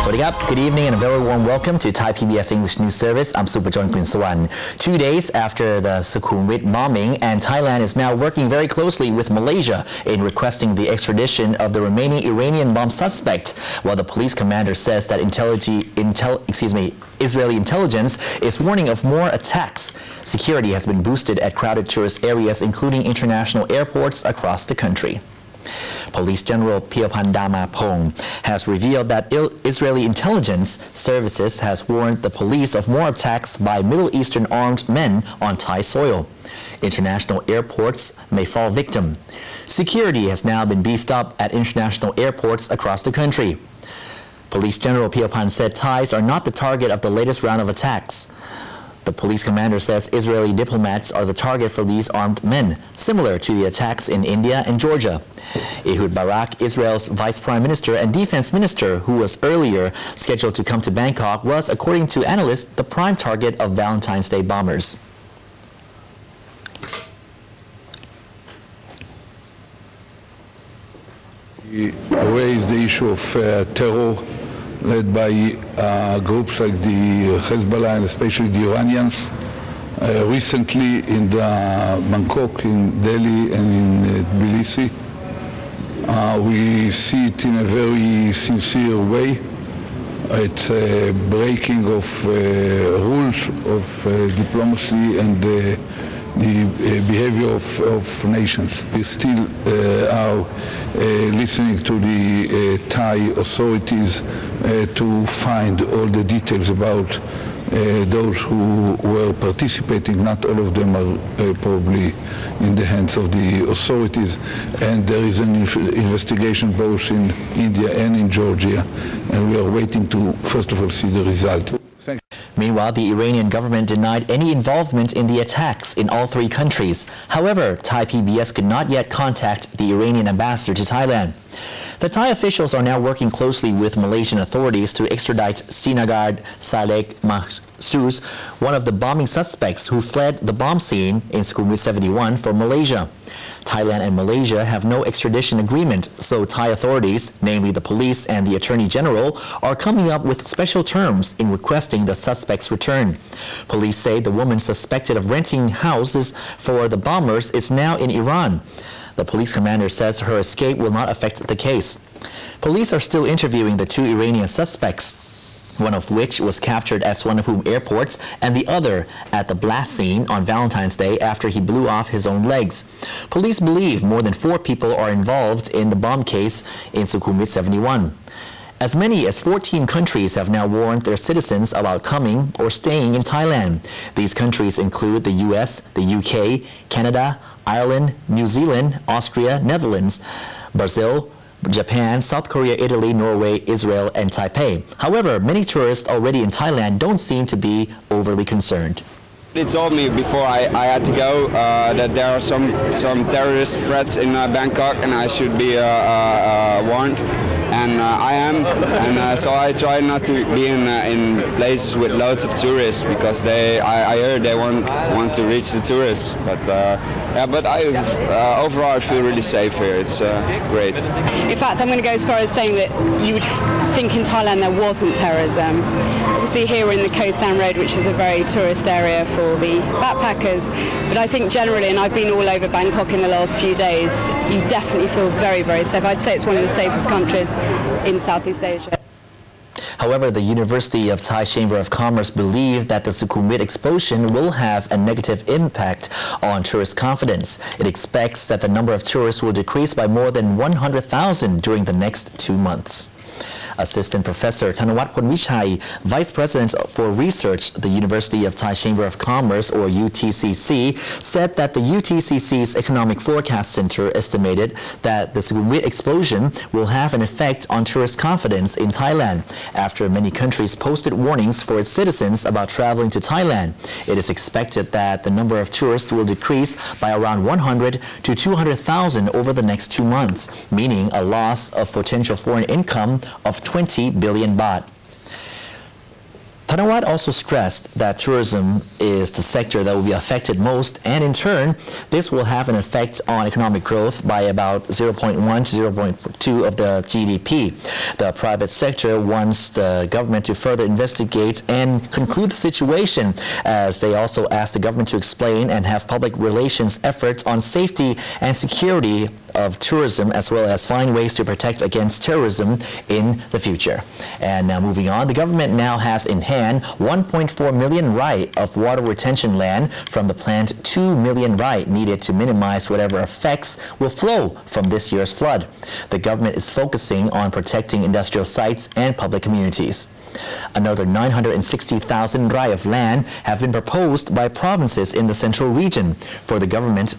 Good evening and a very warm welcome to Thai PBS English News Service. I'm Supajon Klinsawan. 2 days after the Sukhumvit bombing, and Thailand is now working very closely with Malaysia in requesting the extradition of the remaining Iranian bomb suspect, while the police commander says that Israeli intelligence is warning of more attacks. Security has been boosted at crowded tourist areas, including international airports across the country. Police General Pong has revealed that Israeli intelligence services has warned the police of more attacks by Middle Eastern armed men on Thai soil. International airports may fall victim. Security has now been beefed up at international airports across the country. Police General Pong said Thais are not the target of the latest round of attacks. The police commander says Israeli diplomats are the target for these armed men, similar to the attacks in India and Georgia. Ehud Barak, Israel's vice prime minister and defense minister, who was earlier scheduled to come to Bangkok, was, according to analysts, the prime target of Valentine's Day bombers. He raised the issue of terror led by groups like the Hezbollah and especially the Iranians. Recently in Bangkok, in Delhi and in Tbilisi, we see it in a very sincere way. It's a breaking of rules of diplomacy and the behavior of nations. We still are listening to the Thai authorities to find all the details about those who were participating. Not all of them are probably in the hands of the authorities, and there is an investigation both in India and in Georgia, and we are waiting to first of all see the result. Meanwhile, the Iranian government denied any involvement in the attacks in all three countries. However, Thai PBS could not yet contact the Iranian ambassador to Thailand. The Thai officials are now working closely with Malaysian authorities to extradite Sinagard Salek Mahsuz, one of the bombing suspects who fled the bomb scene in Sukhumvit 71 for Malaysia. Thailand and Malaysia have no extradition agreement, so Thai authorities, namely the police and the Attorney General, are coming up with special terms in requesting the suspect's return. Police say the woman suspected of renting houses for the bombers is now in Iran. The police commander says her escape will not affect the case. Police are still interviewing the two Iranian suspects, one of which was captured at Suvarnabhumi airport and the other at the blast scene on Valentine's Day after he blew off his own legs. Police believe more than 4 people are involved in the bomb case in Sukhumvit 71. As many as 14 countries have now warned their citizens about coming or staying in Thailand. These countries include the US, the UK, Canada, Ireland, New Zealand, Austria, Netherlands, Brazil, Japan, South Korea, Italy, Norway, Israel, and Taipei. However, many tourists already in Thailand don't seem to be overly concerned. They told me before I had to go that there are some terrorist threats in Bangkok and I should be warned. And I am, and so I try not to be in places with loads of tourists because I heard they want to reach the tourists. But yeah, but overall I feel really safe here. It's great. In fact, I'm going to go as far as saying that you would think in Thailand there wasn't terrorism. Obviously here we're in the Koh San Road, which is a very tourist area for the backpackers. But I think generally, and I've been all over Bangkok in the last few days, you definitely feel very, very safe. I'd say it's one of the safest countries in Southeast Asia. However, the University of Thai Chamber of Commerce believe that the Sukhumvit explosion will have a negative impact on tourist confidence. It expects that the number of tourists will decrease by more than 100,000 during the next 2 months. Assistant Professor Thanawat Ponvichai, Vice President for Research at the University of Thai Chamber of Commerce, or UTCC, said that the UTCC's Economic Forecast Center estimated that the Sukhumvit explosion will have an effect on tourist confidence in Thailand. After many countries posted warnings for its citizens about traveling to Thailand, it is expected that the number of tourists will decrease by around 100 to 200,000 over the next 2 months, meaning a loss of potential foreign income of 20 billion baht. Thanawat also stressed that tourism is the sector that will be affected most, and in turn, this will have an effect on economic growth by about 0.1 to 0.2 of the GDP. The private sector wants the government to further investigate and conclude the situation, as they also asked the government to explain and have public relations efforts on safety and security of tourism, as well as find ways to protect against terrorism in the future. And now moving on, the government now has in hand 1.4 million rai of water retention land from the planned 2 million rai needed to minimize whatever effects will flow from this year's flood. The government is focusing on protecting industrial sites and public communities. Another 960,000 rai of land have been proposed by provinces in the central region for the government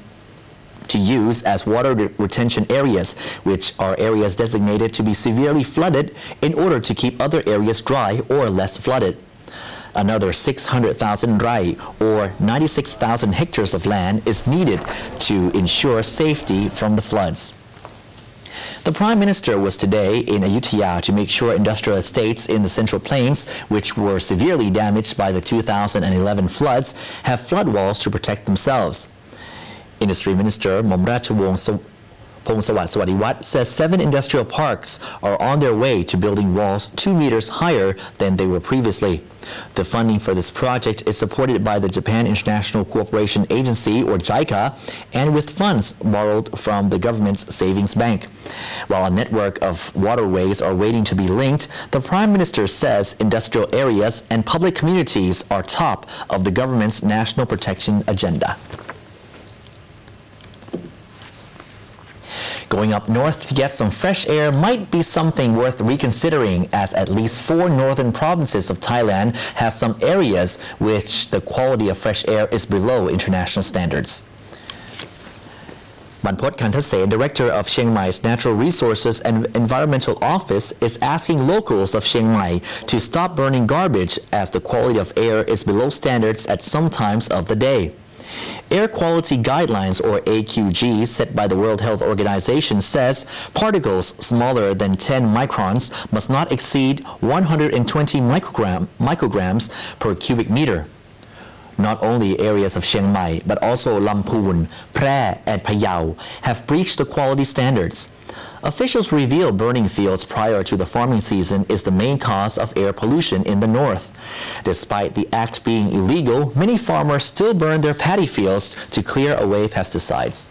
to use as water retention areas, which are areas designated to be severely flooded in order to keep other areas dry or less flooded. Another 600,000 rai, or 96,000 hectares of land, is needed to ensure safety from the floods. The Prime Minister was today in Ayutthaya to make sure industrial estates in the Central Plains, which were severely damaged by the 2011 floods, have flood walls to protect themselves. Industry Minister Momrachawong Pongsawat Swadiwat says 7 industrial parks are on their way to building walls 2 meters higher than they were previously. The funding for this project is supported by the Japan International Cooperation Agency, or JICA, and with funds borrowed from the government's savings bank. While a network of waterways are waiting to be linked, the Prime Minister says industrial areas and public communities are top of the government's national protection agenda. Going up north to get some fresh air might be something worth reconsidering, as at least 4 northern provinces of Thailand have some areas which the quality of fresh air is below international standards. Banpot Kantase, director of Chiang Mai's Natural Resources and Environmental Office, is asking locals of Chiang Mai to stop burning garbage, as the quality of air is below standards at some times of the day. Air Quality Guidelines, or AQG, set by the World Health Organization, says particles smaller than 10 microns must not exceed 120 micrograms per cubic meter. Not only areas of Chiang Mai, but also Lamphun, Phrae, and Phayao have breached the quality standards. Officials reveal burning fields prior to the farming season is the main cause of air pollution in the north. Despite the act being illegal, many farmers still burn their paddy fields to clear away pesticides.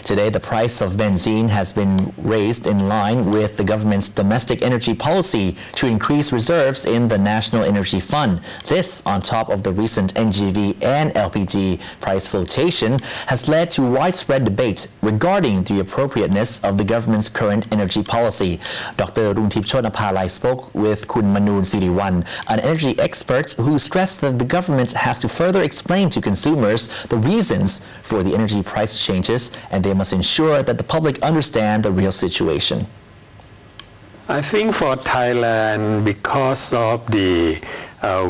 Today, the price of benzene has been raised in line with the government's domestic energy policy to increase reserves in the National Energy Fund. This, on top of the recent NGV and LPG price flotation, has led to widespread debate regarding the appropriateness of the government's current energy policy. Dr. Runtip Chonapalai spoke with Kun Manoon Siriwan, an energy expert who stressed that the government has to further explain to consumers the reasons for the energy price changes, and they must ensure that the public understand the real situation. I think for Thailand, because of the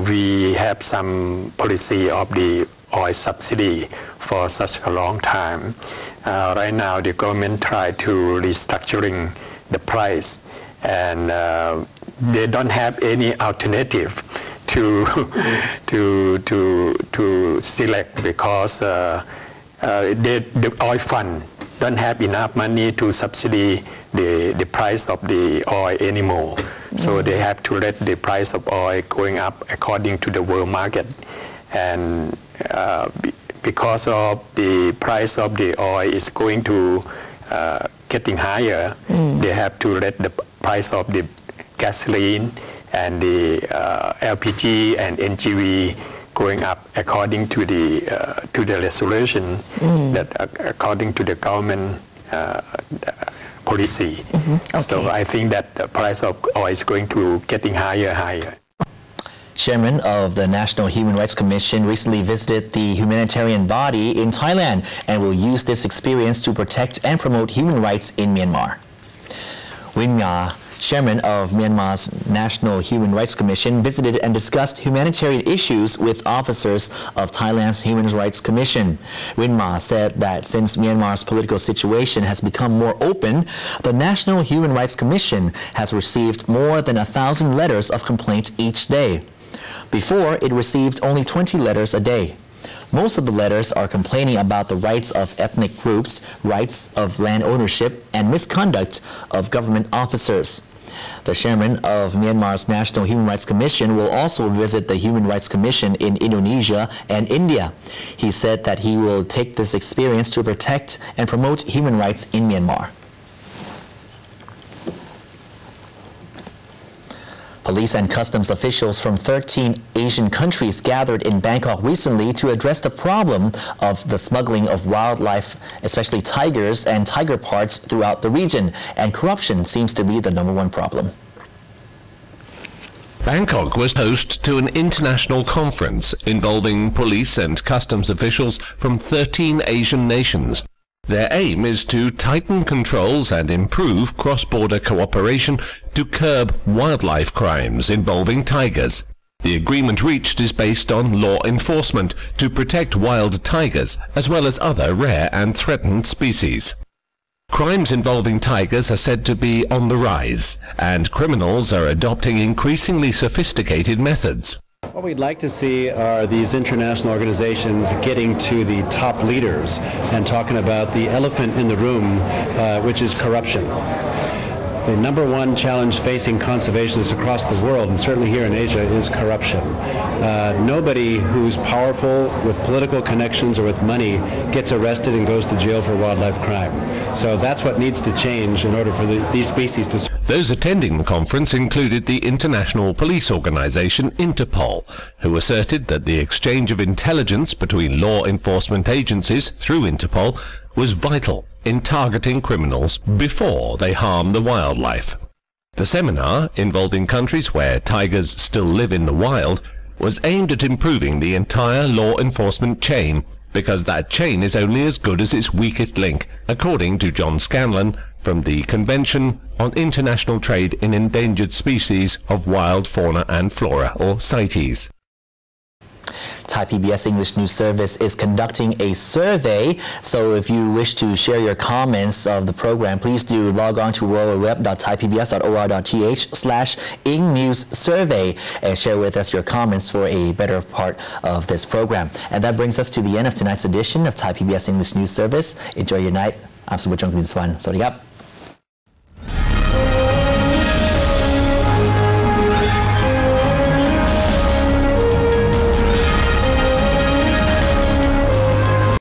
we have some policy of the oil subsidy for such a long time. Right now, the government try to restructuring the price, and they don't have any alternative to select, because the oil fund don't have enough money to subsidy the price of the oil anymore. So they have to let the price of oil going up according to the world market. And because of the price of the oil is going to getting higher, they have to let the price of the gasoline and the LPG and NGV going up according to the resolution that according to the government policy. Okay. So I think that the price of oil is going to getting higher. Chairman of the National Human Rights Commission recently visited the humanitarian body in Thailand and will use this experience to protect and promote human rights in Myanmar. Chairman of Myanmar's National Human Rights Commission visited and discussed humanitarian issues with officers of Thailand's Human Rights Commission. Win Ma said that since Myanmar's political situation has become more open, the National Human Rights Commission has received more than 1,000 letters of complaint each day. Before, it received only 20 letters a day. Most of the letters are complaining about the rights of ethnic groups, rights of land ownership, and misconduct of government officers. The chairman of Myanmar's National Human Rights Commission will also visit the Human Rights Commission in Indonesia and India. He said that he will take this experience to protect and promote human rights in Myanmar. Police and customs officials from 13 Asian countries gathered in Bangkok recently to address the problem of the smuggling of wildlife, especially tigers and tiger parts throughout the region, and corruption seems to be the #1 problem. Bangkok was host to an international conference involving police and customs officials from 13 Asian nations. Their aim is to tighten controls and improve cross-border cooperation to curb wildlife crimes involving tigers. The agreement reached is based on law enforcement to protect wild tigers as well as other rare and threatened species. Crimes involving tigers are said to be on the rise, and criminals are adopting increasingly sophisticated methods. What we'd like to see are these international organizations getting to the top leaders and talking about the elephant in the room, which is corruption. The #1 challenge facing conservationists across the world, and certainly here in Asia, is corruption. Nobody who's powerful with political connections or with money gets arrested and goes to jail for wildlife crime. So that's what needs to change in order for these species to... Those attending the conference included the international police organization Interpol, who asserted that the exchange of intelligence between law enforcement agencies through Interpol was vital in targeting criminals before they harm the wildlife. The seminar, involving countries where tigers still live in the wild, was aimed at improving the entire law enforcement chain, because that chain is only as good as its weakest link, according to John Scanlon from the Convention on International Trade in Endangered Species of Wild Fauna and Flora, or CITES. Thai PBS English News Service is conducting a survey, so if you wish to share your comments of the program, please do log on to www.thaipbs.or.th/Eng.News survey and share with us your comments for a better part of this program. And that brings us to the end of tonight's edition of Thai PBS English News Service. Enjoy your night. I'm Sukhumvit. สวัสดีครับ